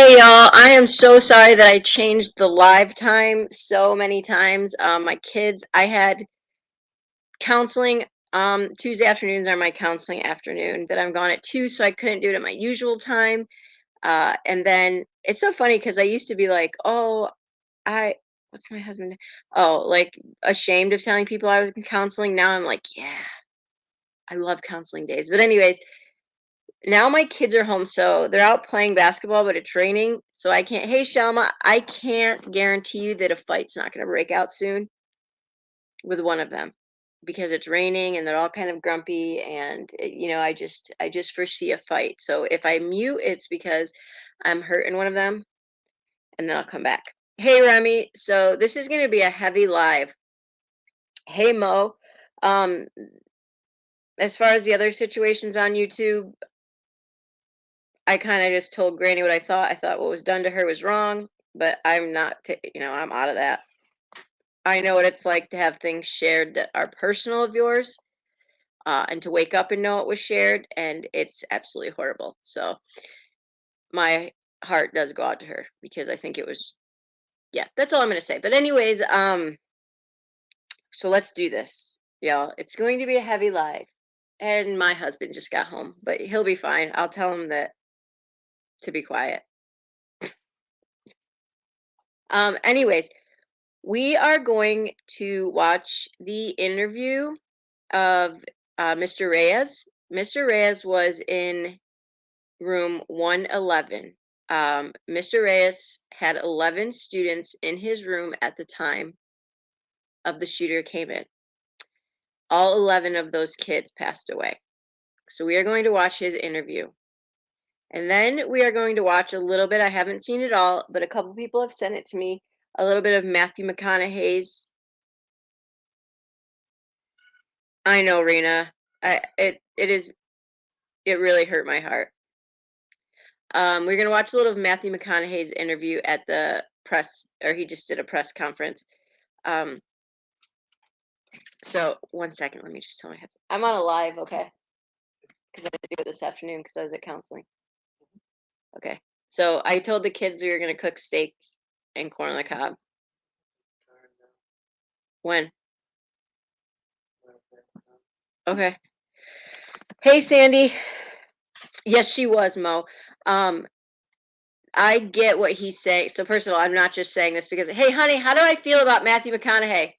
Hey y'all, I am so sorry that I changed the live time so many times. My kids, I had counseling. Tuesday afternoons are my counseling afternoon that I'm gone at 2, so I couldn't do it at my usual time. And then it's so funny because I used to be like, oh, I, what's my husband? Oh, like ashamed of telling people I was in counseling. Now I'm like, yeah, I love counseling days. But anyways, now my kids are home, so they're out playing basketball, but it's raining, so I can't. Hey, Shelma, I can't guarantee you that a fight's not going to break out soon with one of them because it's raining and they're all kind of grumpy, and I just foresee a fight. So if I mute, it's because I'm hurting one of them, and then I'll come back. Hey, Remy. So this is going to be a heavy live. Hey, Mo. Um, as far as the other situations on YouTube, I kind of just told Granny what I thought. I thought what was done to her was wrong, but I'm not, I'm out of that. I know what it's like to have things shared that are personal of yours, and to wake up and know it was shared, and it's absolutely horrible. So my heart does go out to her because I think it was, yeah, that's all I'm going to say. But anyways, so let's do this, y'all. It's going to be a heavy life. And my husband just got home, but he'll be fine. I'll tell him that to be quiet. Anyways, we are going to watch the interview of Mr. Reyes. Mr. Reyes was in room 111. Mr. Reyes had 11 students in his room at the time of the shooter came in. All 11 of those kids passed away. So we are going to watch his interview. And then we are going to watch a little bit. I haven't seen it all, but a couple people have sent it to me. A little bit of Matthew McConaughey's. I know, Rena. It really hurt my heart. We're gonna watch a little of Matthew McConaughey's interview at the press, or he just did a press conference. Um, so 1 second, let me just tell my headset. I'm on a live, okay? Because I had to do it this afternoon because I was at counseling. Okay. So I told the kids we were gonna cook steak and corn on the cob. When? Okay. Hey, Sandy. Yes, she was, Mo. Um, I get what he's saying. So first of all, I'm not just saying this because, hey, honey, how do I feel about Matthew McConaughey?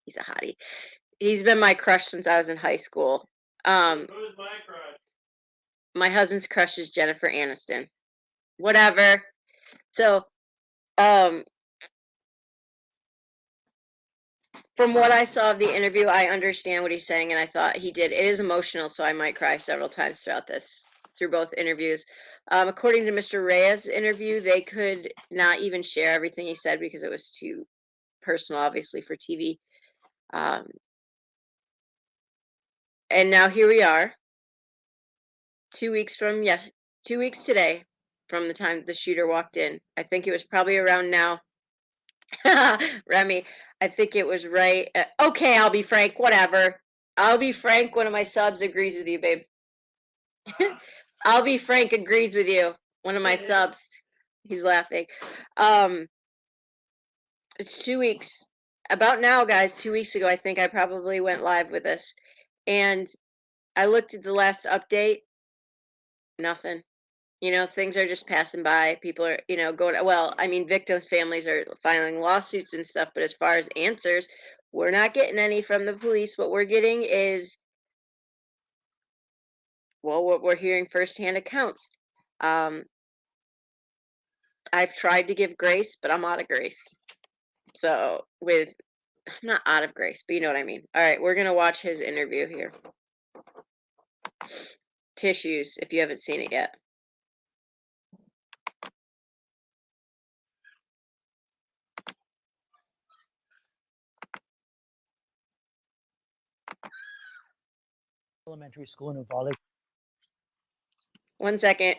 He's a hottie. He's been my crush since I was in high school. Who's my crush? My husband's crush is Jennifer Aniston. Whatever. So, um, from what I saw of the interview, I understand what he's saying, and I thought he did. It is emotional, so I might cry several times through both interviews. According to Mr. Reyes' interview, they could not even share everything he said because it was too personal, obviously, for TV. Um, and now here we are, 2 weeks from, yes, 2 weeks today from the time the shooter walked in. I think it was probably around now. Remy, I think it was right. Okay, I'll be frank. Whatever. I'll be frank. One of my subs agrees with you, babe. I'll be frank agrees with you. One of my subs. He's laughing. Um, it's 2 weeks. About now, guys. 2 weeks ago, I think I probably went live with this, and I looked at the last update. Nothing. Things are just passing by. People are, going, well, I mean, victims' families are filing lawsuits and stuff, but as far as answers, we're not getting any from the police. What we're getting is, well, what we're hearing firsthand accounts. Um, I've tried to give grace, but I'm out of grace. So, I'm not out of grace, but you know what I mean. All right, we're going to watch his interview here. Tissues, if you haven't seen it yet. Elementary school in Uvalde. 1 second.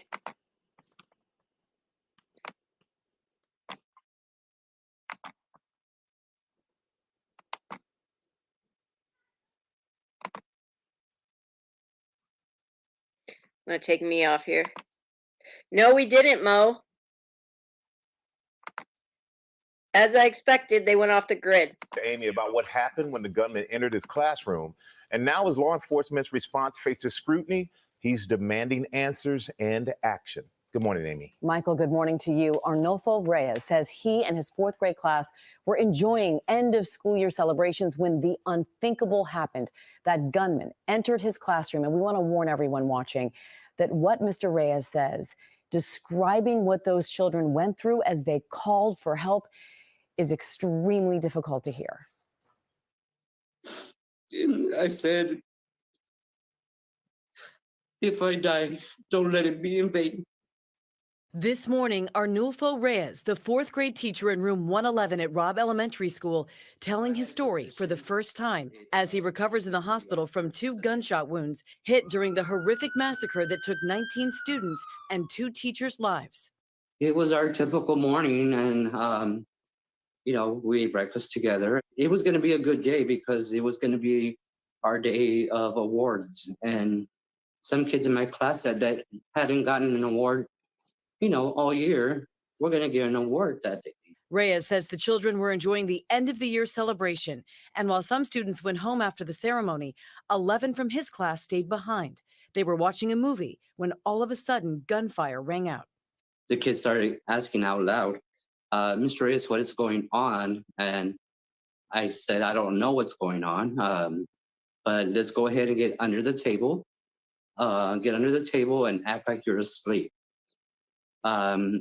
I'm gonna take me off here. No, we didn't, Mo. As I expected, they went off the grid. Amy about what happened when the gunman entered his classroom. And now, as law enforcement's response faces scrutiny, he's demanding answers and action. Good morning, Amy. Michael, good morning to you. Arnulfo Reyes says he and his fourth grade class were enjoying end of school year celebrations when the unthinkable happened. That gunman entered his classroom, and we want to warn everyone watching that what Mr. Reyes says, describing what those children went through as they called for help, is extremely difficult to hear. And I said, if I die, don't let it be in vain. This morning, Arnulfo Reyes, the fourth grade teacher in room 111 at Robb Elementary School, telling his story for the first time as he recovers in the hospital from 2 gunshot wounds hit during the horrific massacre that took 19 students and 2 teachers' lives. It was our typical morning, and we ate breakfast together. It was going to be a good day because it was going to be our day of awards. And some kids in my class that hadn't gotten an award, all year, we're going to get an award that day. Reyes says the children were enjoying the end of the year celebration. And while some students went home after the ceremony, 11 from his class stayed behind. They were watching a movie when all of a sudden gunfire rang out. The kids started asking out loud, Mr. Reyes, what is going on? And I said, I don't know what's going on, but let's go ahead and get under the table. Get under the table and act like you're asleep.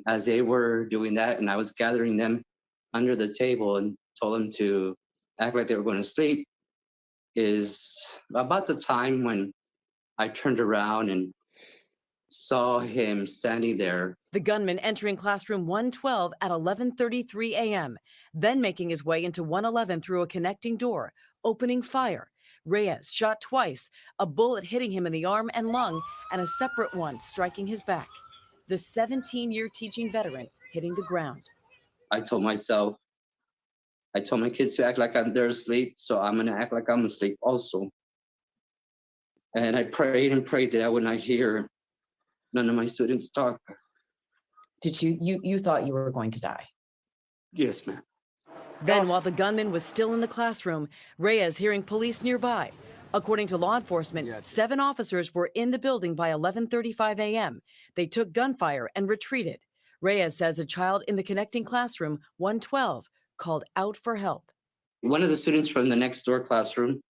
As they were doing that, and I was gathering them under the table and told them to act like they were going to sleep, is about the time when I turned around and saw him standing there. The gunman entering classroom 112 at 11:33 a.m., then making his way into 111 through a connecting door, opening fire. Reyes shot twice, a bullet hitting him in the arm and lung, and a separate one striking his back. The 17-year teaching veteran hitting the ground. I told my kids to act like they're asleep, so I'm going to act like I'm asleep also. And I prayed and prayed that I would not hear none of my students talk. Did you thought you were going to die? Yes, ma'am. Then, while the gunman was still in the classroom, Reyes hearing police nearby. According to law enforcement, 7 officers were in the building by 11:35 a.m. They took gunfire and retreated. Reyes says a child in the connecting classroom, 112, called out for help. One of the students from the next door classroom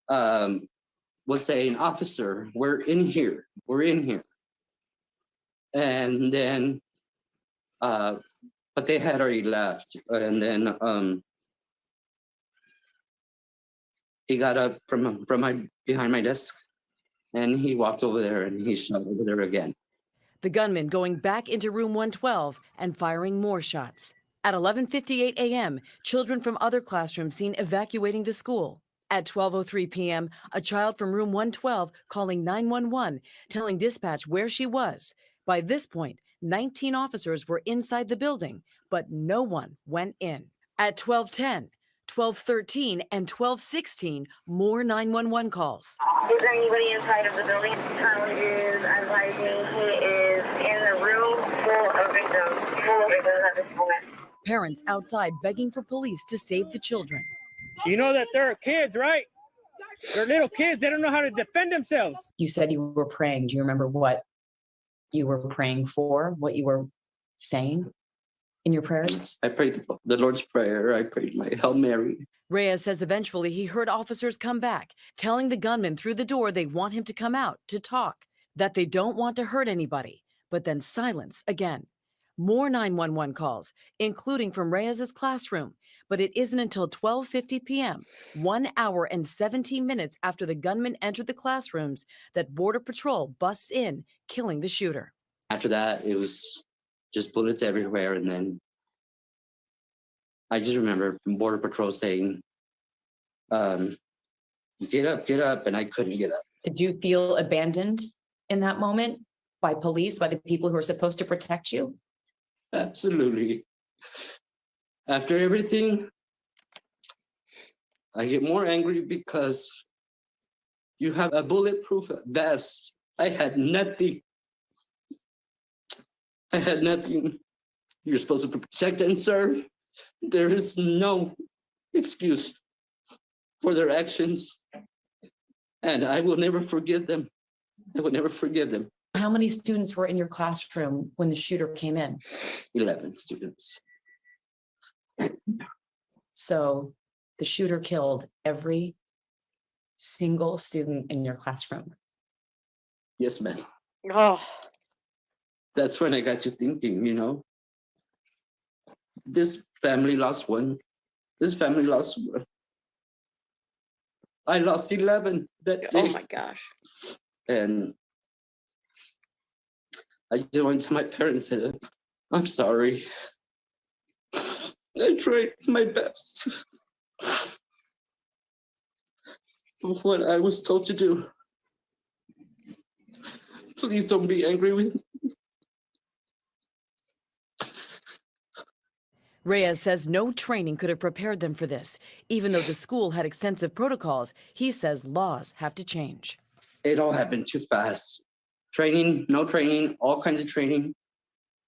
was saying, "Officer, we're in here. We're in here." And then, but they had already left. And then he got up from behind my desk, and he walked over there and he shot over there again. The gunman going back into room 112 and firing more shots. At 11:58 a.m., children from other classrooms seen evacuating the school. At 12:03 p.m., a child from room 112 calling 911, telling dispatch where she was. By this point, 19 officers were inside the building, but no one went in. At 12:10, 12:13, and 12:16, more 911 calls. Is there anybody inside of the building? Town is advising he is in the room full of victims at this moment. Parents outside begging for police to save the children. You know that there are kids, right? They're little kids. They don't know how to defend themselves. You said you were praying. Do you remember what you were praying for? What you were saying in your prayers? I prayed the Lord's Prayer. I prayed my Hail Mary. Reyes says eventually he heard officers come back, telling the gunman through the door they want him to come out to talk, that they don't want to hurt anybody, but then silence again. More 911 calls, including from Reyes's classroom, but it isn't until 12:50 p.m., 1 hour and 17 minutes after the gunman entered the classrooms, that Border Patrol busts in, killing the shooter. After that, it was just bullets everywhere. And then I just remember Border Patrol saying, get up, and I couldn't get up. Did you feel abandoned in that moment by police, by the people who are supposed to protect you? Absolutely. After everything, I get more angry because you have a bulletproof vest. I had nothing. I had nothing. You're supposed to protect and serve. There is no excuse for their actions. And I will never forgive them. I will never forgive them. How many students were in your classroom when the shooter came in? 11 students. So the shooter killed every single student in your classroom. Yes, ma'am. Oh, That's when I got you thinking, you know, this family lost one. This family lost one. I lost 11 that day. oh my gosh. And I just went to my parents and said, I'm sorry. I tried my best with what I was told to do. Please don't be angry with me. Reyes says no training could have prepared them for this. Even though the school had extensive protocols, he says laws have to change. It all happened too fast. Training, no training, all kinds of training.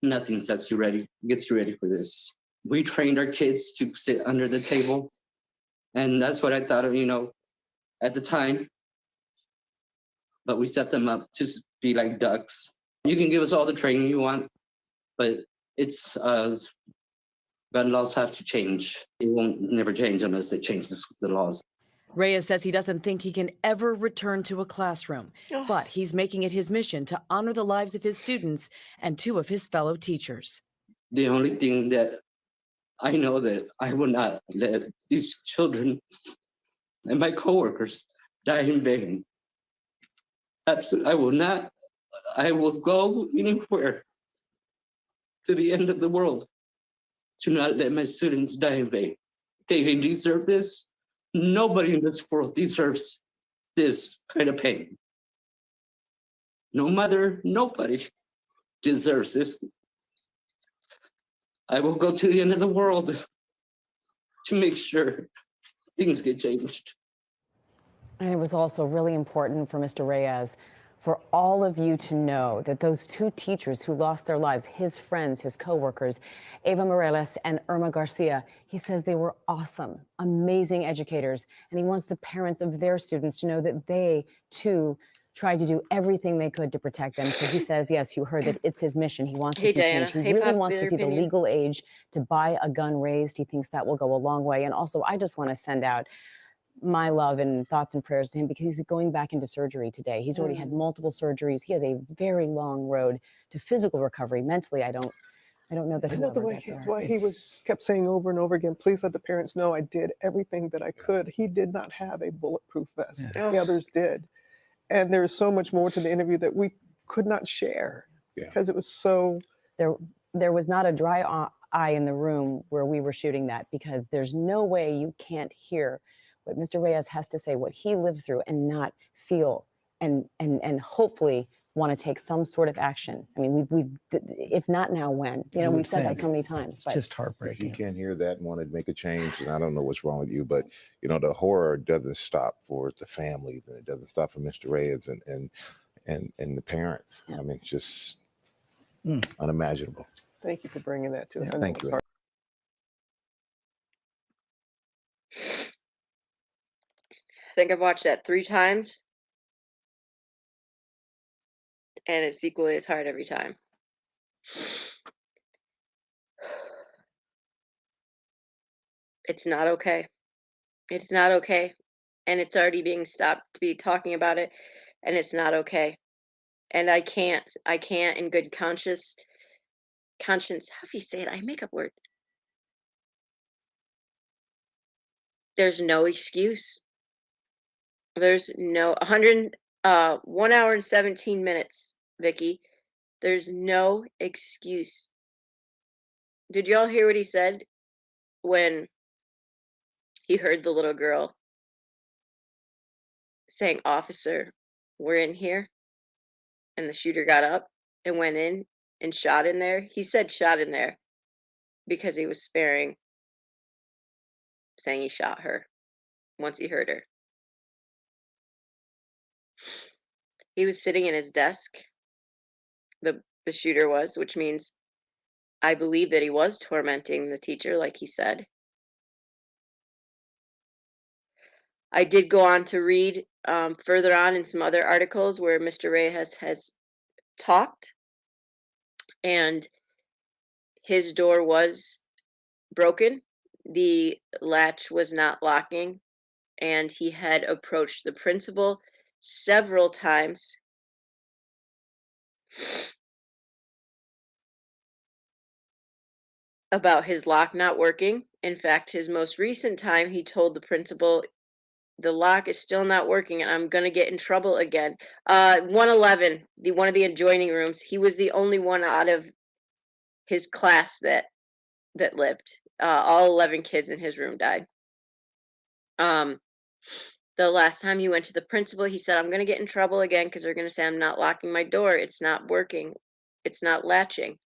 Nothing gets you ready for this. We trained our kids to sit under the table. And that's what I thought of, you know, at the time. But we set them up to be like ducks. You can give us all the training you want, but it's gun laws have to change. It won't never change unless they change the laws. Reyes says he doesn't think he can ever return to a classroom, but he's making it his mission to honor the lives of his students and 2 of his fellow teachers. The only thing that I know that I will not let these children and my coworkers die in vain. Absolutely, I will not. I will go anywhere to the end of the world to not let my students die in vain. They didn't deserve this. Nobody in this world deserves this kind of pain. No mother, nobody deserves this. I will go to the end of the world to make sure things get changed. And it was also really important for Mr. Reyes for all of you to know that those 2 teachers who lost their lives, his friends, his coworkers, Eva Morales and Irma Garcia, he says they were awesome, amazing educators. And he wants the parents of their students to know that they, too, tried to do everything they could to protect them. So he says, yes, you heard that it's his mission. He wants to see change. He really wants to see the legal age to buy a gun raised. He thinks that will go a long way. And also, I just want to send out my love and thoughts and prayers to him because he's going back into surgery today. He's already had multiple surgeries. He has a very long road to physical recovery. Mentally, I don't know that he'll ever get there. Why he kept saying over and over again, please let the parents know I did everything that I could. He did not have a bulletproof vest. Yeah. The others did. And there's so much more to the interview that we could not share because it was so... There was not a dry eye in the room where we were shooting that because there's no way you can't hear what Mr. Reyes has to say, what he lived through, and not feel and hopefully want to take some sort of action. I mean, we if not now, when? You know, we've said that so many times. It's just heartbreaking. If you can't hear that and want to make a change, and I don't know what's wrong with you, but you know, the horror doesn't stop for the family. It doesn't stop for Mr. Reyes and the parents. I mean, it's just unimaginable. Thank you for bringing that to us. I know Thank it's you. hard. I think I've watched that 3 times. And it's equally as hard every time. It's not okay. It's not okay. And it's already being stopped to be talking about it. And it's not okay. And I can't in good conscience, how do you say it? I make up words. There's no excuse. There's no 1 hour and 17 minutes, Vicky. There's no excuse. Did y'all hear what he said when he heard the little girl saying, "Officer, we're in here," and the shooter got up and went in and shot in there? He said shot in there because he was saying he shot her once he heard her. He was sitting in his desk. The the shooter was, which means I believe that he was tormenting the teacher, like he said. I did go on to read further on in some other articles where Mr. Reyes has talked, and his door was broken. The latch was not locking, and he had approached the principal several times about his lock not working. In fact, his most recent time, he told the principal, the lock is still not working and I'm going to get in trouble again. 111, one of the adjoining rooms, he was the only one out of his class that lived. All 11 kids in his room died. The last time he went to the principal, he said, I'm going to get in trouble again because they're going to say I'm not locking my door. It's not working. It's not latching.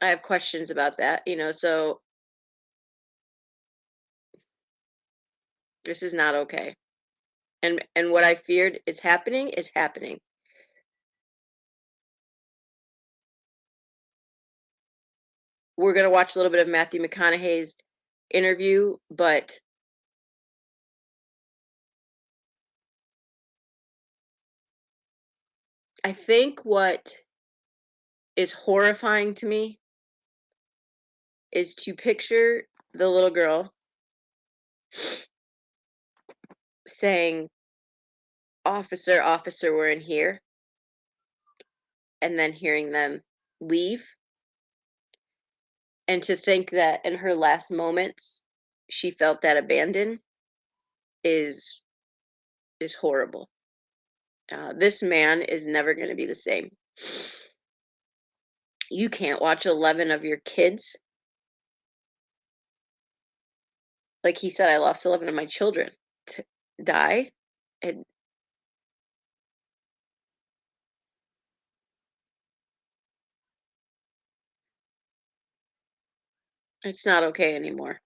I have questions about that, so this is not okay. And what I feared is happening is happening. We're going to watch a little bit of Matthew McConaughey's interview, but I think what is horrifying to me is to picture the little girl saying, officer, officer, we're in here, and then hearing them leave. And to think that in her last moments, she felt that abandon is horrible. This man is never going to be the same. You can't watch 11 of your kids. Like he said, I lost 11 of my children to die. And it's not okay anymore.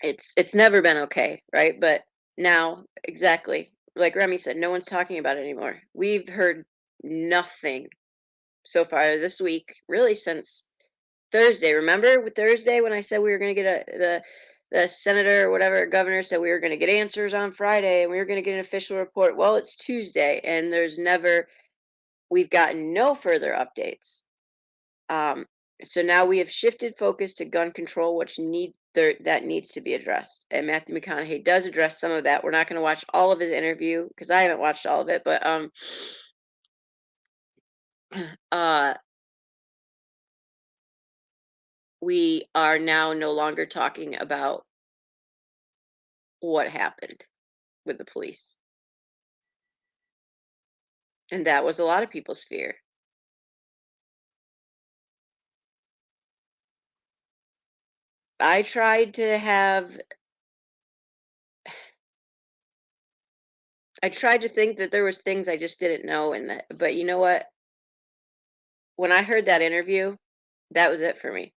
It's never been okay, right? But now, exactly, like Remy said, no one's talking about it anymore. We've heard nothing so far this week, really since Thursday. Remember with Thursday when I said we were going to get the senator or whatever governor said we were going to get answers on Friday and we were going to get an official report. Well, it's Tuesday and we've gotten no further updates. So now we have shifted focus to gun control, which that needs to be addressed. And Matthew McConaughey does address some of that. We're not going to watch all of his interview because I haven't watched all of it, but we are now no longer talking about what happened with the police. And that was a lot of people's fear. I tried to think that there was things I just didn't know but you know what? When I heard that interview, that was it for me.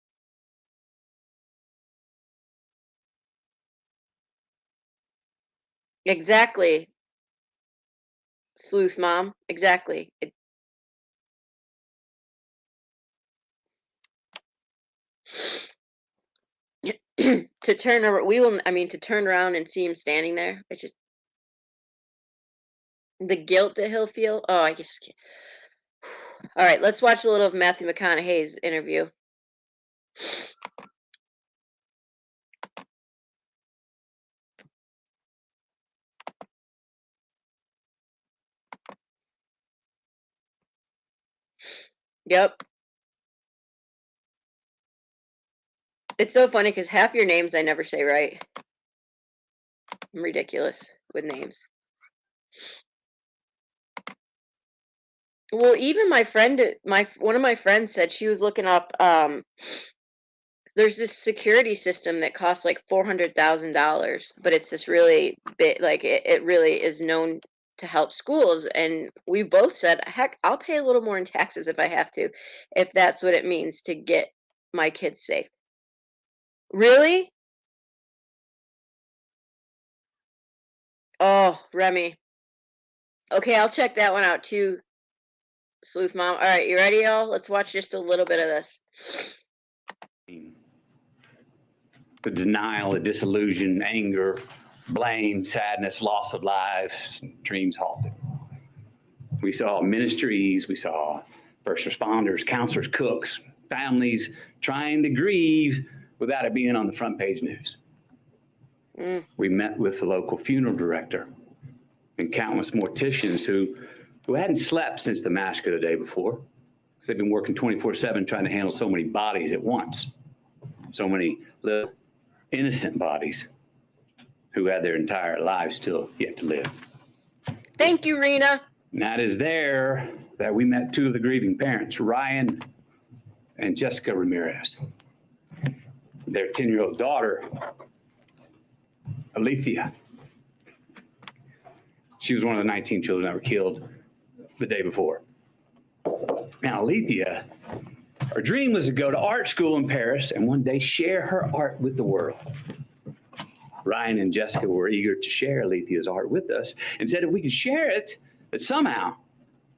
Exactly. Sleuth mom. Exactly. To turn around and see him standing there, it's just the guilt that he'll feel. Oh, I just can't. All right, let's watch a little of Matthew McConaughey's interview. Yep. It's so funny because half your names I never say right. I'm ridiculous with names. Well, even one of my friends said she was looking up. There's this security system that costs like $400,000, but it's this really big, like it really is known to help schools. And we both said, heck, I'll pay a little more in taxes if I have to, if that's what it means to get my kids safe. Really? Oh, Remy. Okay, I'll check that one out too, Sleuth Mom. All right, you ready, y'all? Let's watch just a little bit of this. The denial, the disillusion, anger, blame, sadness, loss of lives, dreams halted. We saw ministries, we saw first responders, counselors, cooks, families trying to grieve without it being on the front page news. We met with the local funeral director and countless morticians who hadn't slept since the massacre the day before. They've been working 24/7 trying to handle so many bodies at once. So many little innocent bodies who had their entire lives still yet to live. Thank you, Rena. And that is there that we met two of the grieving parents, Ryan and Jessica Ramirez. Their 10-year-old daughter, Alethea. She was one of the 19 children that were killed the day before. Now, Alethea, her dream was to go to art school in Paris and one day share her art with the world. Ryan and Jessica were eager to share Alethea's art with us and said if we could share it, that somehow,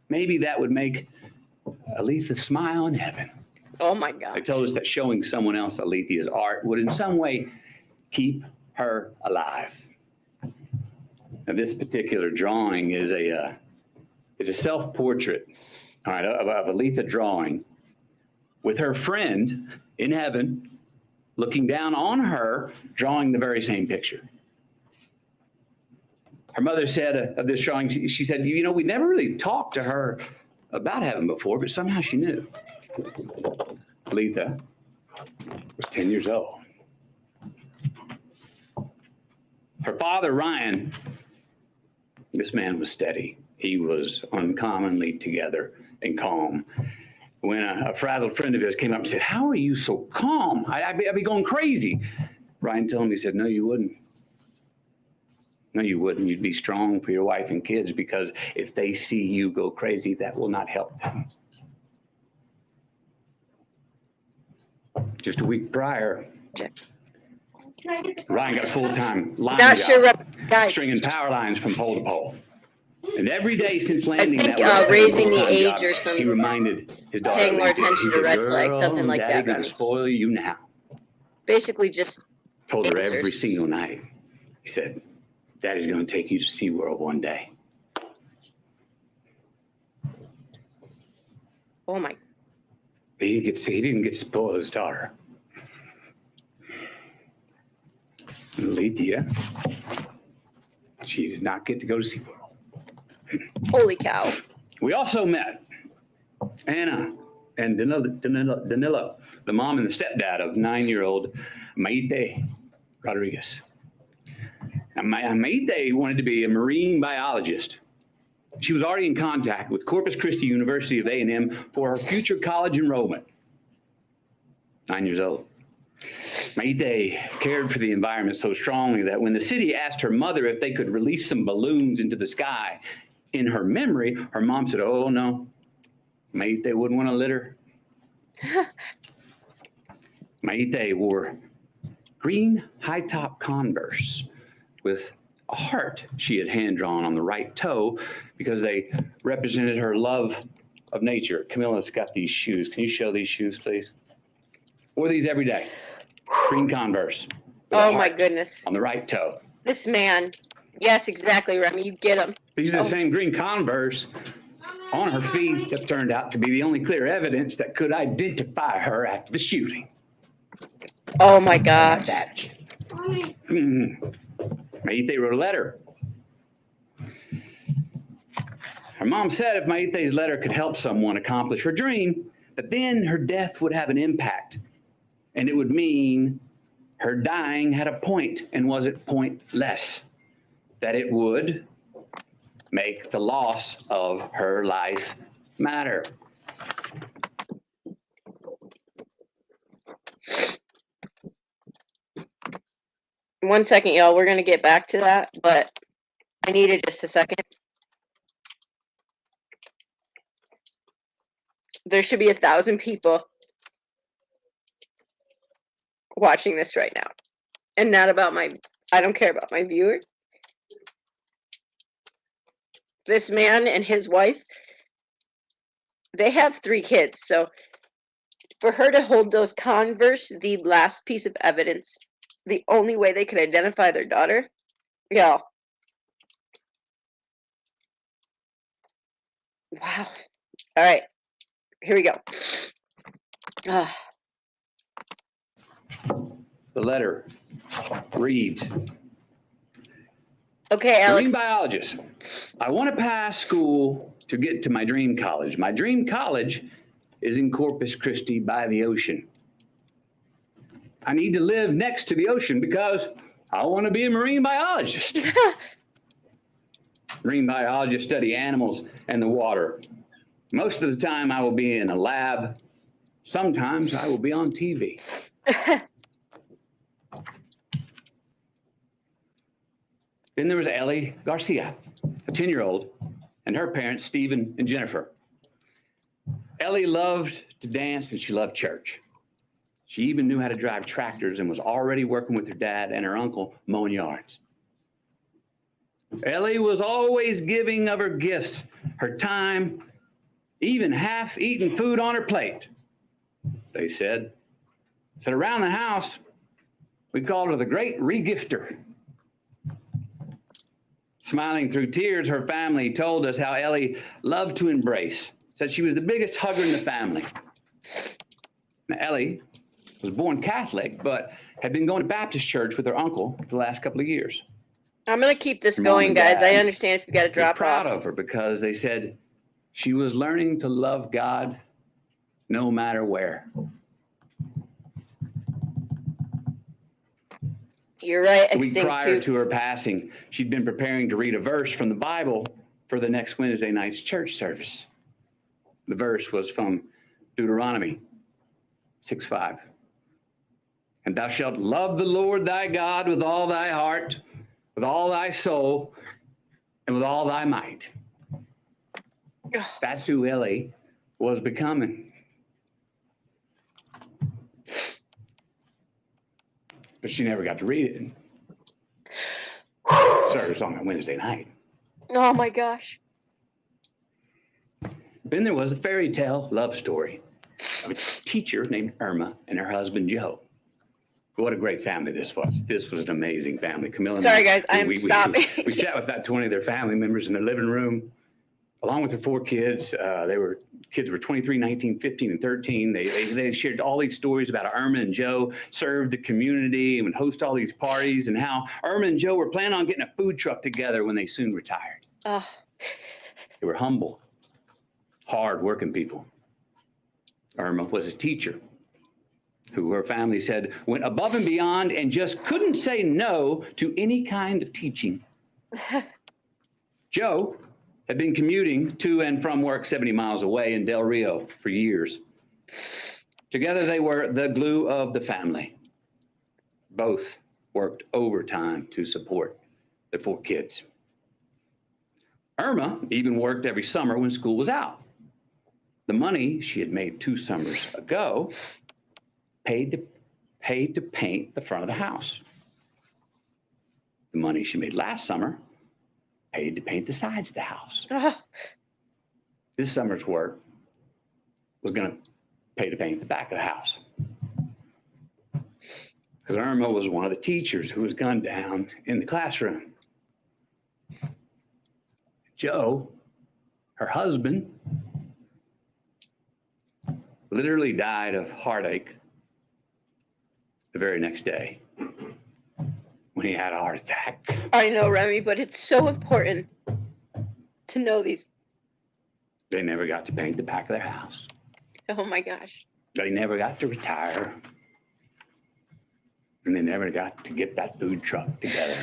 maybe that would make Alethea smile in heaven. Oh my God. They told us that showing someone else Alethea's art would in some way keep her alive. Now, this particular drawing is a self-portrait, all right, of Alethea drawing with her friend in heaven looking down on her, drawing the very same picture. Her mother said of this drawing, she said, you know, we never really talked to her about heaven before, but somehow she knew. Alethea was 10 years old. Her father, Ryan, this man was steady. He was uncommonly together and calm. When a frazzled friend of his came up and said, how are you so calm? I'd be going crazy. Ryan told him, he said, no, you wouldn't. No, you wouldn't. You'd be strong for your wife and kids because if they see you go crazy, that will not help them. Just a week prior, Ryan got a full-time line Not job, sure, guys. stringing power lines from pole to pole. And every day since I landing think that raising the full-time age job, or some he reminded his daughter, paying more Alethea, attention he to said, red flags, "Girl, something like Daddy that, gonna Remy. spoil you now." Basically just Told her answers. every single night. He said, Daddy's gonna take you to SeaWorld one day. Oh my. But he didn't get to spoil his daughter. Alethea, she did not get to go to SeaWorld. Holy cow. We also met Anna and Danilo, the mom and the stepdad of 9-year-old Maite Rodriguez. Now, Maite wanted to be a marine biologist. She was already in contact with Corpus Christi University of A&M for her future college enrollment. 9 years old. Maite cared for the environment so strongly that when the city asked her mother if they could release some balloons into the sky in her memory, her mom said, oh no, Maite wouldn't want to litter. Maite wore green high-top Converse with a heart she had hand-drawn on the right toe because they represented her love of nature. Camilla's got these shoes. Can you show these shoes, please? Wore these every day. Green Converse. with a Oh my heart goodness. On the right toe. This man. Yes, exactly, Remy. You get him. These are the Oh. same green Converse on her feet that turned out to be the only clear evidence that could identify her after the shooting. Oh my gosh. Maite wrote a letter. Her mom said if Maite's letter could help someone accomplish her dream, that then her death would have an impact. And it would mean her dying had a point and wasn't pointless. That it would make the loss of her life matter. One second, y'all. We're going to get back to that, but I needed just a second. There should be 1,000 people watching this right now. And not about I don't care about my viewer. This man and his wife, they have 3 kids. So for her to hold those Converse, the last piece of evidence, the only way they could identify their daughter, yeah. Wow. All right, here we go. Ah, The letter reads, okay, Marine Alex. biologist, I want to pass school to get to my dream college. My dream college is in Corpus Christi by the ocean. I need to live next to the ocean because I want to be a marine biologist. Marine biologists study animals and the water. Most of the time I will be in a lab. Sometimes I will be on TV. Then there was Ellie Garcia, a 10-year-old, and her parents, Stephen and Jennifer. Ellie loved to dance and she loved church. She even knew how to drive tractors and was already working with her dad and her uncle mowing yards. Ellie was always giving of her gifts, her time, even half-eaten food on her plate. They said around the house, we called her the great regifter. Smiling through tears, her family told us how Ellie loved to embrace, said she was the biggest hugger in the family. Now, Ellie was born Catholic, but had been going to Baptist church with her uncle for the last couple of years. I'm going to keep this Her mom going, and guys. I dad understand if you got to were drop proud off. of her because they said she was learning to love God no matter where. You're right, The week Extinct prior 2. to her passing, she'd been preparing to read a verse from the Bible for the next Wednesday night's church service. The verse was from Deuteronomy 6:5. And thou shalt love the Lord thy God with all thy heart, with all thy soul, and with all thy might. That's who Ellie was becoming. But she never got to read it. Service on that Wednesday night. Oh my gosh. Then there was a fairy tale love story of a teacher named Irma and her husband Joe. What a great family this was. This was an amazing family. Camilla and Sorry, I, guys, I'm stopping. We sat with about 20 of their family members in the living room, along with their 4 kids. Kids were 23, 19, 15, and 13. They shared all these stories about how Irma and Joe served the community and would host all these parties, and how Irma and Joe were planning on getting a food truck together when they soon retired. Oh. They were humble, hard-working people. Irma was a teacher who her family said went above and beyond and just couldn't say no to any kind of teaching. Joe had been commuting to and from work 70 miles away in Del Rio for years. Together, they were the glue of the family. Both worked overtime to support their 4 kids. Irma even worked every summer when school was out. The money she had made 2 summers ago paid to paint the front of the house. The money she made last summer paid to paint the sides of the house. Oh. This summer's work was going to pay to paint the back of the house. Because Irma was one of the teachers who was gunned down in the classroom. Joe, her husband, literally died of heartache the very next day when he had a heart attack. I know, Remy, but it's so important to know these. They never got to paint the back of their house. Oh my gosh. They never got to retire. And they never got to get that food truck together.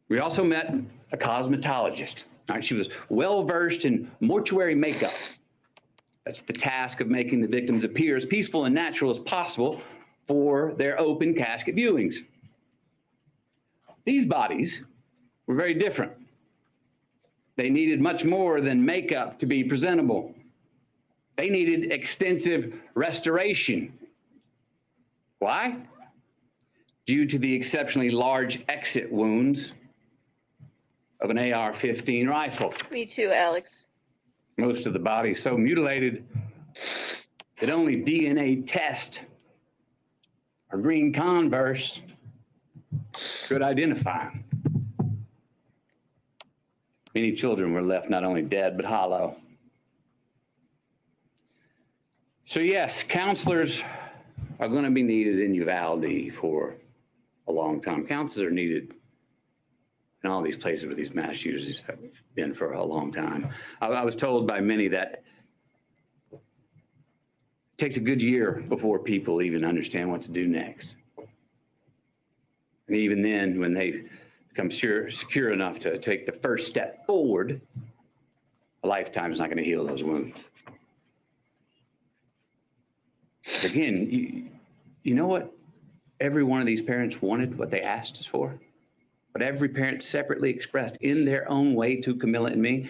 We also met a cosmetologist. She was well-versed in mortuary makeup. That's the task of making the victims appear as peaceful and natural as possible for their open casket viewings. These bodies were very different. They needed much more than makeup to be presentable. They needed extensive restoration. Why? Due to the exceptionally large exit wounds of an AR-15 rifle. Me too, Alex. Most of the body is so mutilated that only DNA test or green Converse could identify him. Many children were left not only dead, but hollow. So yes, counselors are going to be needed in Uvalde for a long time. Counselors are needed in all these places where these mass shooters have been for a long time. I was told by many that it takes a good year before people even understand what to do next. And even then, when they become secure enough to take the first step forward, a lifetime is not going to heal those wounds. Again, you know what every one of these parents wanted, what they asked us for? What every parent separately expressed in their own way to Camilla and me?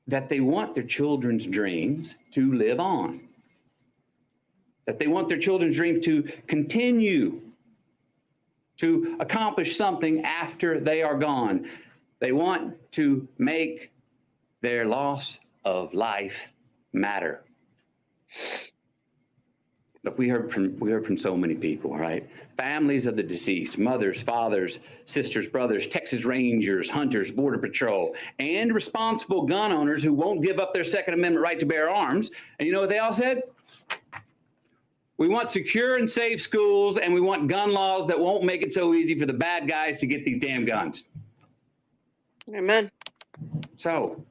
That they want their children's dreams to live on. That they want their children's dreams to continue to accomplish something after they are gone. They want to make their loss of life matter. Look, we heard from so many people, right? Families of the deceased, mothers, fathers, sisters, brothers, Texas Rangers, hunters, Border Patrol, and responsible gun owners who won't give up their Second Amendment right to bear arms. And you know what they all said? We want secure and safe schools, and we want gun laws that won't make it so easy for the bad guys to get these damn guns. Amen. So,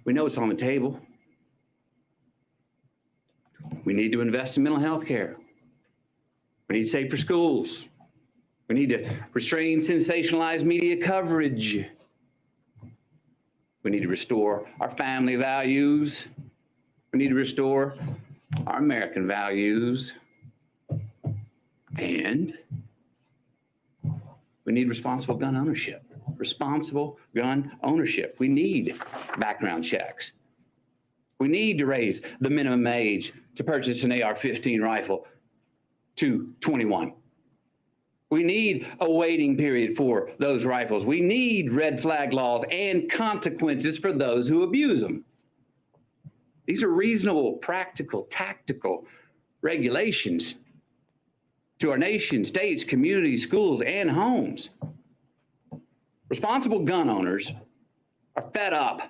we know it's on the table. We need to invest in mental health care. We need safer schools. We need to restrain sensationalized media coverage. We need to restore our family values. We need to restore our American values. And we need responsible gun ownership. Responsible gun ownership. We need background checks. We need to raise the minimum age to purchase an AR-15 rifle to 21. We need a waiting period for those rifles. We need red flag laws and consequences for those who abuse them. These are reasonable, practical, tactical regulations to our nation, states, communities, schools, and homes. Responsible gun owners are fed up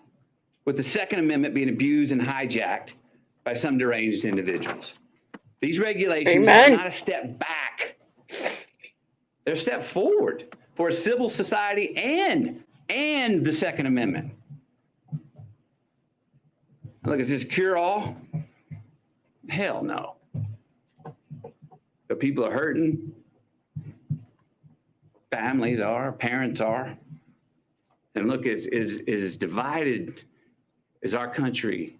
with the Second Amendment being abused and hijacked by some deranged individuals. These regulations are not a step back. They're a step forward for a civil society and the Second Amendment. Look, is this cure-all? Hell no. But people are hurting. Families are, parents are. And look, as divided as our country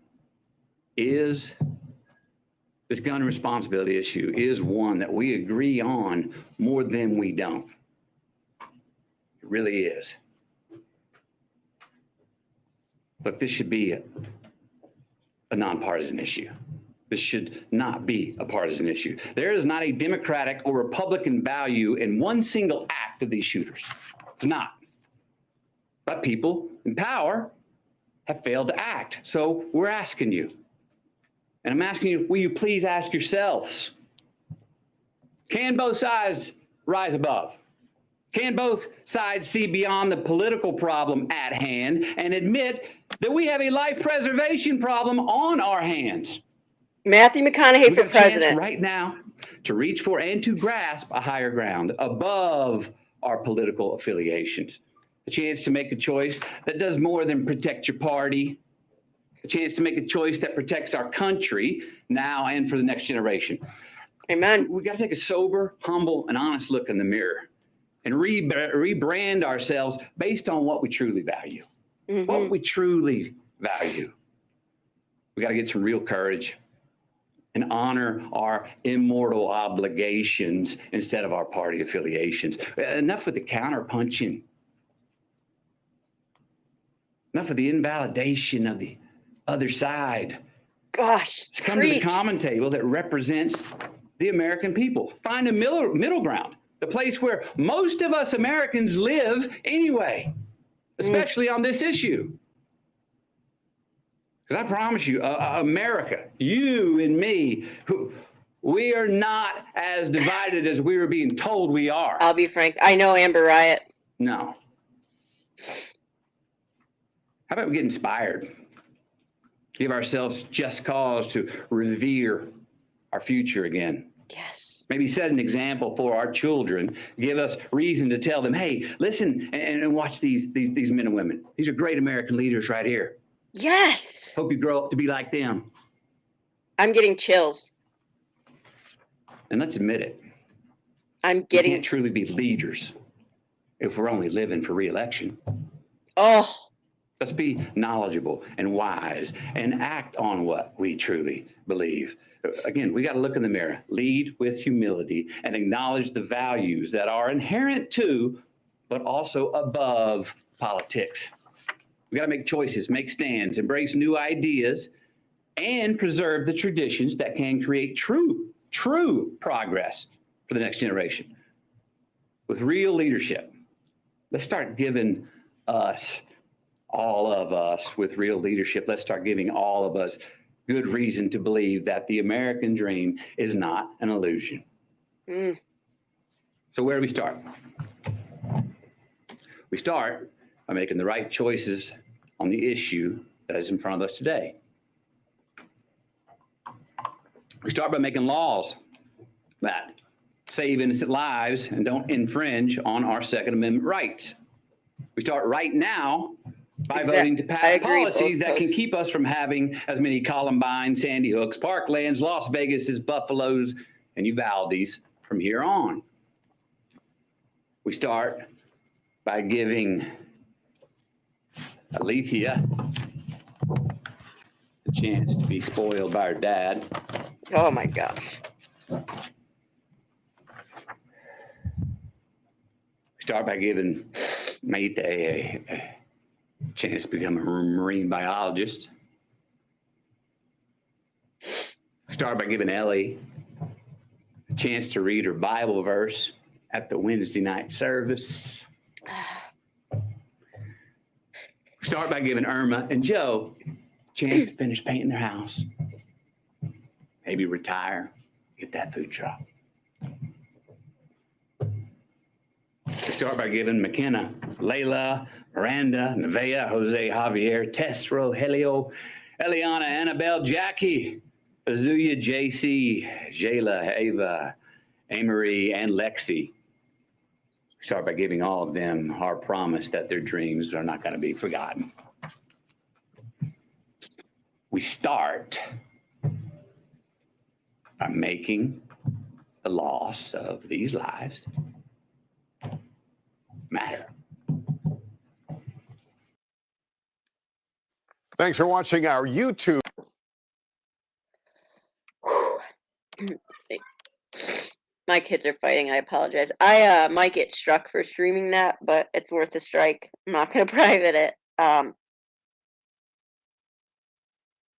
is, this gun responsibility issue is one that we agree on more than we don't. It really is. Look, this should be a nonpartisan issue. This should not be a partisan issue. There is not a Democratic or Republican value in one single act of these shooters. It's not. But people in power have failed to act. So we're asking you, and I'm asking you, will you please ask yourselves, can both sides rise above? Can both sides see beyond the political problem at hand and admit that we have a life preservation problem on our hands? Matthew McConaughey We've for got a chance president. right now to reach for and to grasp a higher ground above our political affiliations. A chance to make a choice that does more than protect your party. A chance to make a choice that protects our country now and for the next generation. Amen. We got to take a sober, humble, and honest look in the mirror and rebrand ourselves based on what we truly value. Mm-hmm. What we truly value. We got to get some real courage and honor our immortal obligations instead of our party affiliations. Enough with the counterpunching. Enough of the invalidation of the other side. Gosh, Come to the common table that represents the American people. Find a middle ground the place where most of us Americans live anyway, especially on this issue. Because I promise you, America, you and me, we are not as divided as we were being told we are. I'll be frank. I know Amber Riot. No. How about we get inspired? Give ourselves just cause to revere our future again. Yes. Maybe set an example for our children. Give us reason to tell them, hey, listen and watch these men and women. These are great American leaders right here. Yes. Hope you grow up to be like them. I'm getting chills. And let's admit it. I'm We getting. can't truly be leaders if we're only living for re-election. Oh, Let's be knowledgeable and wise and act on what we truly believe. Again, we got to look in the mirror, lead with humility, and acknowledge the values that are inherent to, but also above politics. We got to make choices, make stands, embrace new ideas, and preserve the traditions that can create true progress for the next generation. With real leadership, let's start giving us, all of us with real leadership, let's start giving all of us good reason to believe that the American dream is not an illusion. So where do we start? We start by making the right choices on the issue that is in front of us today. We start by making laws that save innocent lives and don't infringe on our Second Amendment rights. We start right now by voting to I pass agree, policies both that can posts. keep us from having as many Columbine, Sandy Hooks, Parklands, Las Vegas, Buffaloes, and Uvaldes from here on. We start by giving Alethea a chance to be spoiled by her dad. oh my gosh. We start by giving Mate a chance to become a marine biologist. We start by giving Ellie a chance to read her Bible verse at the Wednesday night service. We start by giving Irma and Joe a chance to finish painting their house. Maybe retire, get that food truck. We start by giving McKenna, Layla, Miranda, Nevaeh, Jose, Javier, Tess, Rogelio, Eliana, Annabelle, Jackie, Azuya, JC, Jayla, Ava, Amory, and Lexi. We start by giving all of them our promise that their dreams are not going to be forgotten. We start by making the loss of these lives matter. Thanks for watching our YouTube. My kids are fighting. I apologize. I might get struck for streaming that, but it's worth a strike. I'm not going to private it.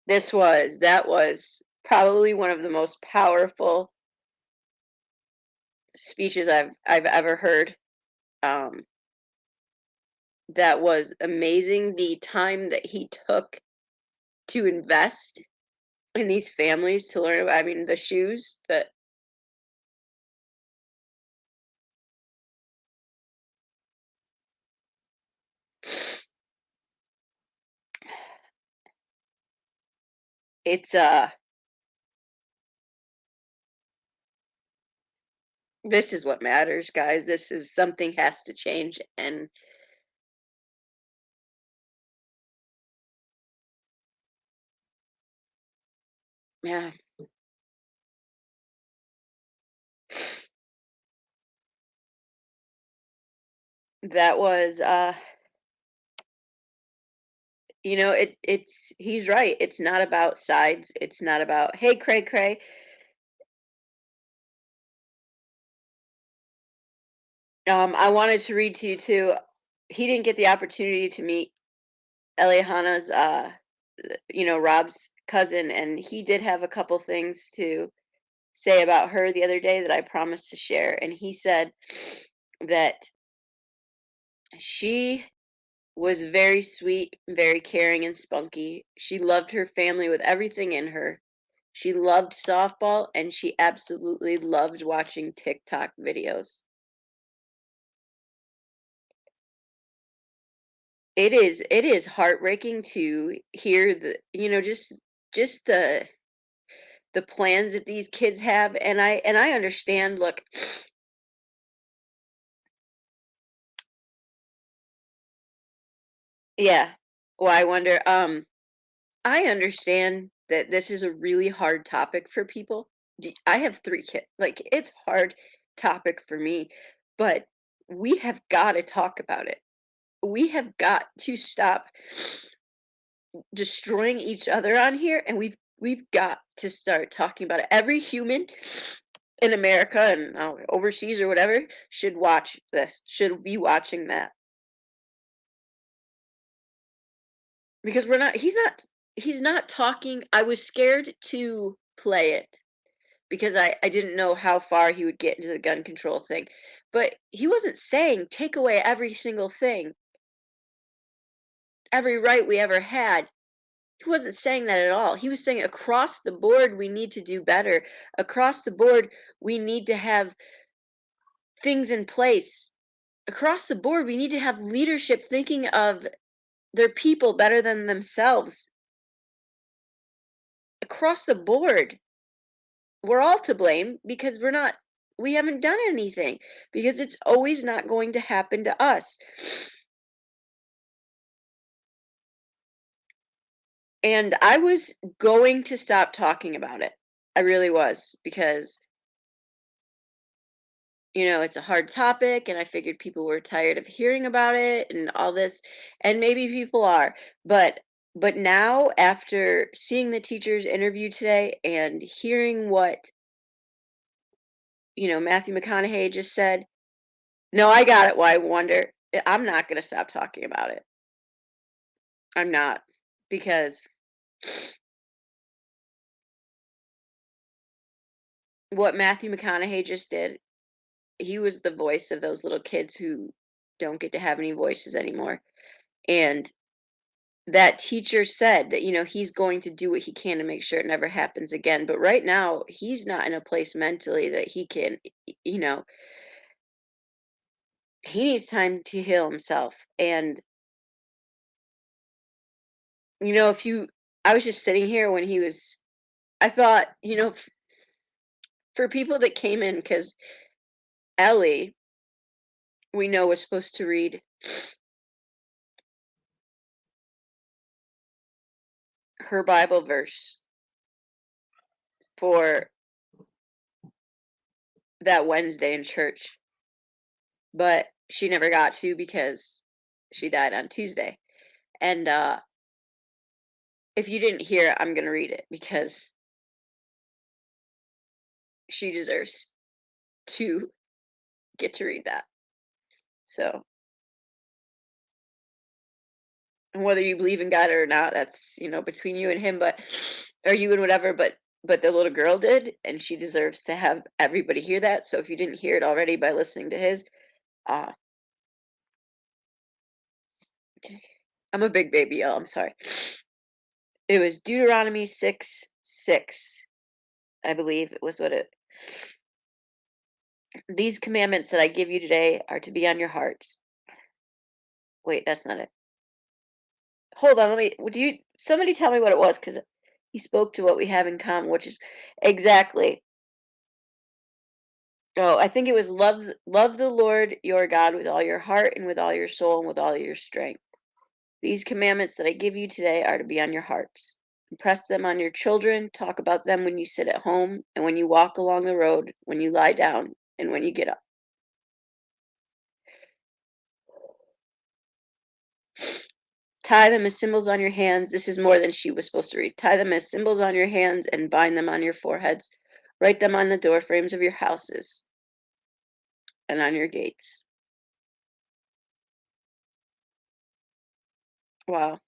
That was probably one of the most powerful speeches I've ever heard. That was amazing. The time that he took to invest in these families to learn about, I mean, the shoes that it's this is what matters, guys. This is something has to change. And yeah, that was it's he's right. It's not about sides. It's not about, hey, Cray. I wanted to read to you too. He didn't get the opportunity to meet Eliana's Rob's cousin, and he did have a couple things to say about her the other day that I promised to share. And he said that she was very sweet, very caring, and spunky. She loved her family with everything in her. She loved softball, and she absolutely loved watching TikTok videos. It is heartbreaking to hear just the plans that these kids have, and I understand. Look, yeah. Well, I wonder. I understand that this is a really hard topic for people. I have 3 kids. Like, it's hard topic for me, but we have got to talk about it. We have got to stop destroying each other on here, and we've got to start talking about it. Every human in America and overseas or whatever should watch this. Should be watching that because we're not. He's not talking. I was scared to play it because I didn't know how far he would get into the gun control thing. But he wasn't saying take away every single thing, every right we ever had. He wasn't saying that at all. He was saying across the board we need to do better. Across the board we need to have things in place. Across the board we need to have leadership thinking of their people better than themselves. Across the board. We're all to blame because we haven't done anything because it's always not going to happen to us. And I was going to stop talking about it. I really was because it's a hard topic and I figured people were tired of hearing about it and all this, and maybe people are, but now after seeing the teacher's interview today and hearing what Matthew McConaughey just said. No, I got it. Why I wonder. I'm not going to stop talking about it. I'm not because what Matthew McConaughey just did, he was the voice of those little kids who don't get to have any voices anymore. And that teacher said that he's going to do what he can to make sure it never happens again. But right now, he's not in a place mentally that he can, you know, he needs time to heal himself. And if I was just sitting here when he was. I thought, for people that came in, because Ellie, we know, was supposed to read her Bible verse for that Wednesday in church, but she never got to because she died on Tuesday. And if you didn't hear it, I'm going to read it because she deserves to get to read that. So, and whether you believe in God or not, that's between you and him, or you and whatever. But the little girl did, and she deserves to have everybody hear that. So if you didn't hear it already by listening to his, uh, I'm a big baby, y'all. I'm sorry. It was Deuteronomy 6:6, I believe it was what it. These commandments that I give you today are to be on your hearts. Wait, that's not it. Hold on, somebody tell me what it was, because he spoke to what we have in common, which is exactly. Oh, I think it was love the Lord your God with all your heart and with all your soul and with all your strength. These commandments that I give you today are to be on your hearts. Impress them on your children. Talk about them when you sit at home and when you walk along the road, when you lie down and when you get up. Tie them as symbols on your hands. This is more than she was supposed to read. Tie them as symbols on your hands and bind them on your foreheads. Write them on the door frames of your houses and on your gates. Wow.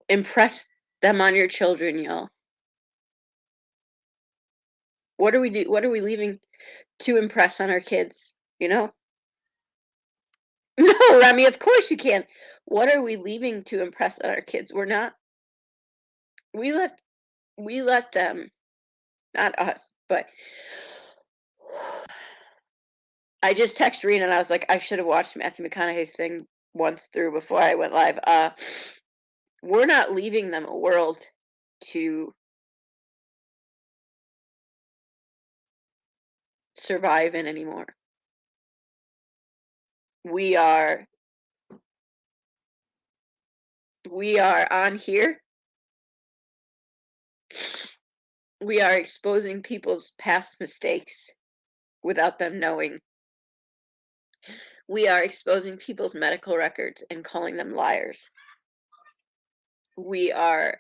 Impress them on your children, y'all. What are we leaving to impress on our kids, you know? No, Remy, of course you can. What are we leaving to impress on our kids? We're not. We let them, not us, but I just texted Rena and I was like, I should have watched Matthew McConaughey's thing once through before I went live. We're not leaving them a world to survive in anymore. We are on here. We are exposing people's past mistakes without them knowing. We are exposing people's medical records and calling them liars. We are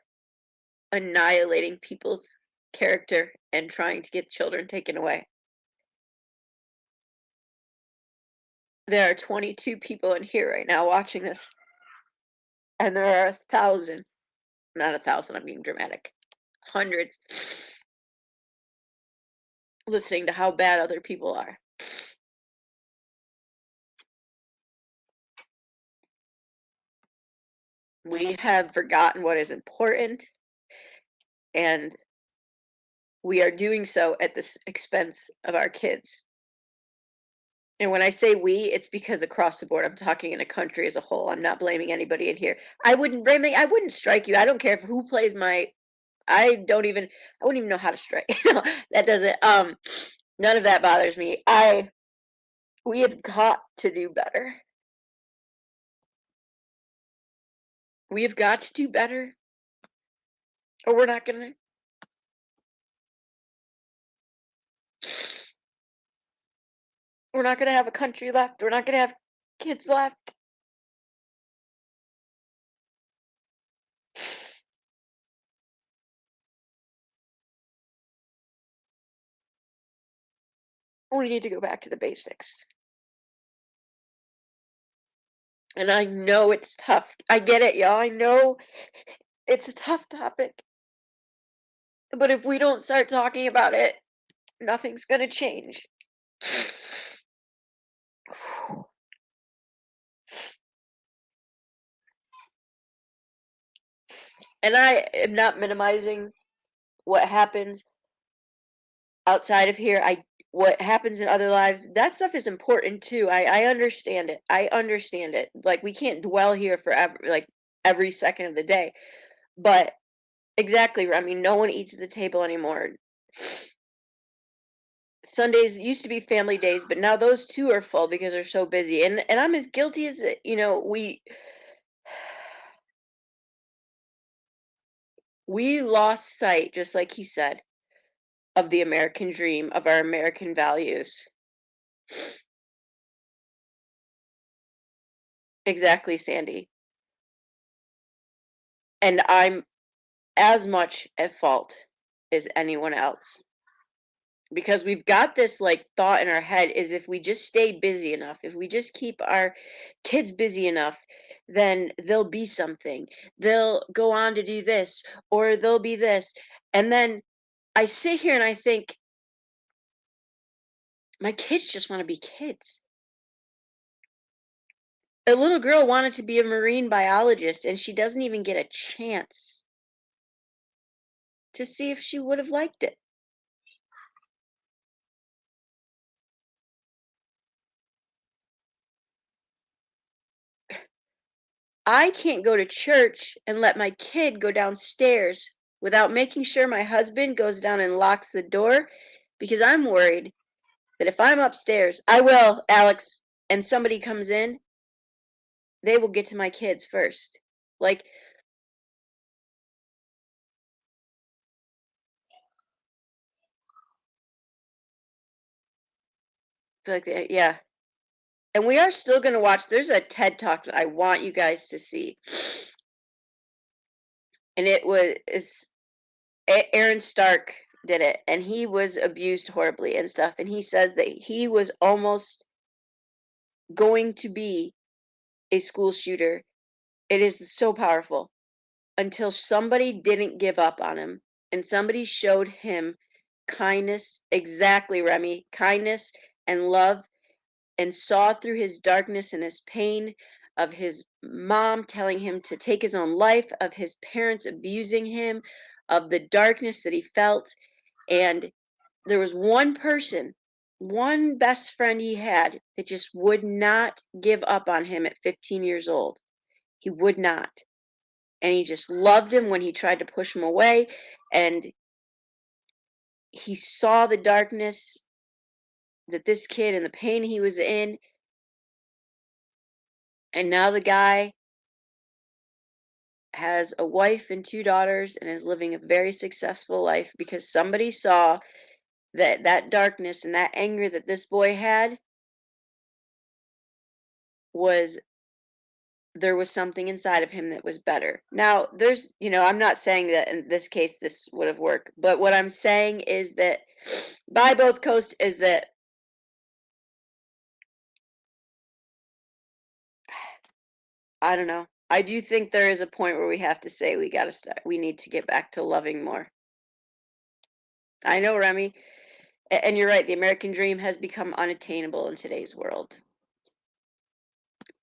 annihilating people's character and trying to get children taken away. There are 22 people in here right now watching this, and there are 1,000, not 1,000, I'm being dramatic, hundreds listening to how bad other people are. We have forgotten what is important, and we are doing so at the expense of our kids. And when I say we, it's because across the board, I'm talking in a country as a whole. I'm not blaming anybody in here. I wouldn't strike you. I don't care who plays my. I wouldn't even know how to strike. That doesn't. None of that bothers me. We have got to do better. We have got to do better, or we're not gonna. We're not gonna have a country left. We're not gonna have kids left. We need to go back to the basics. And I know it's tough. I get it, y'all. I know it's a tough topic. But if we don't start talking about it, nothing's gonna change. And I am not minimizing what happens outside of here. What happens in other lives, that stuff is important too. I understand it. I understand it. Like, we can't dwell here forever, like every second of the day. But exactly, I mean, no one eats at the table anymore. Sundays used to be family days, but now those too are full because they're so busy. And I'm as guilty as we lost sight, just like he said, of the American dream, of our American values. Exactly, Sandy. And I'm as much at fault as anyone else. Because we've got this like thought in our head is if we just stay busy enough, if we just keep our kids busy enough, then they'll be something. They'll go on to do this or they'll be this. And then I sit here and I think, my kids just want to be kids. A little girl wanted to be a marine biologist and she doesn't even get a chance to see if she would have liked it. I can't go to church and let my kid go downstairs without making sure my husband goes down and locks the door because I'm worried that if I'm upstairs, I will, Alex, and somebody comes in, they will get to my kids first. Like, yeah. And we are still going to watch. There's a TED Talk that I want you guys to see. And Aaron Stark did it, and he was abused horribly and stuff. And he says that he was almost going to be a school shooter. It is so powerful. until somebody didn't give up on him and somebody showed him kindness. Exactly, Remy. Kindness and love, and saw through his darkness and his pain of his mom telling him to take his own life, of his parents abusing him, of the darkness that he felt. And there was one person, one best friend he had that just would not give up on him at 15 years old. He would not. And he just loved him when he tried to push him away. And he saw the darkness that this kid and the pain he was in. And now the guy has a wife and 2 daughters and is living a very successful life because somebody saw that that darkness and that anger that this boy had was, there was something inside of him that was better. Now, there's, I'm not saying that in this case this would have worked, but what I'm saying is that by both coasts is that I don't know. I do think there is a point where we have to say we need to get back to loving more. I know, Remy, and you're right, the American dream has become unattainable in today's world.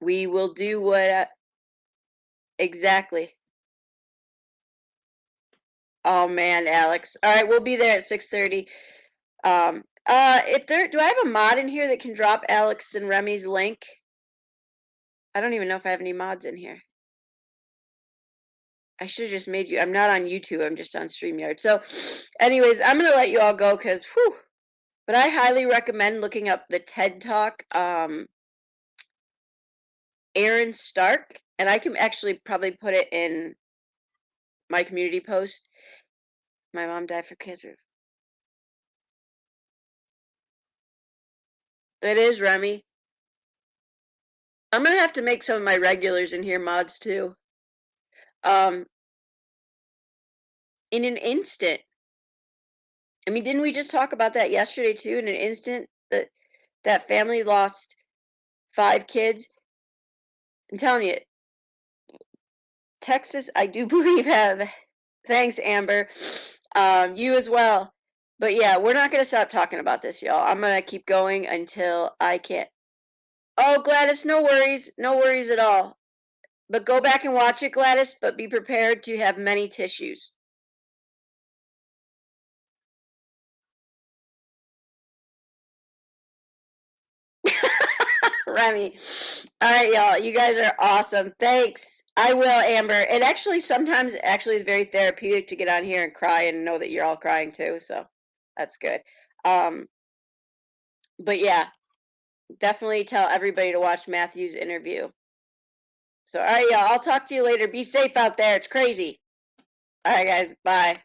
We will do what exactly. Oh man, Alex. All right, we'll be there at 6:30. If there, do I have a mod in here that can drop Alex and Remy's link? I don't even know if I have any mods in here. I should have just made you. I'm not on YouTube. I'm just on StreamYard. So, anyways, I'm gonna let you all go because, whew. But I highly recommend looking up the TED Talk. Aaron Stark, and I can actually probably put it in my community post. My mom died for cancer. It is, Remy. I'm gonna have to make some of my regulars in here mods too. In an instant. I mean, didn't we just talk about that yesterday too? In an instant, that family lost 5 kids. I'm telling you, Texas, I do believe have. Thanks, Amber. You as well. But yeah, we're not gonna stop talking about this, y'all. I'm gonna keep going until I can't. Oh, Gladys, no worries. No worries at all. But go back and watch it, Gladys, but be prepared to have many tissues. Remy. All right, y'all. You guys are awesome. Thanks. I will, Amber. It actually sometimes is very therapeutic to get on here and cry and know that you're all crying too. So that's good. But yeah, definitely tell everybody to watch Matthew's interview. So all right, y'all. I'll talk to you later. Be safe out there. It's crazy. All right, guys. Bye.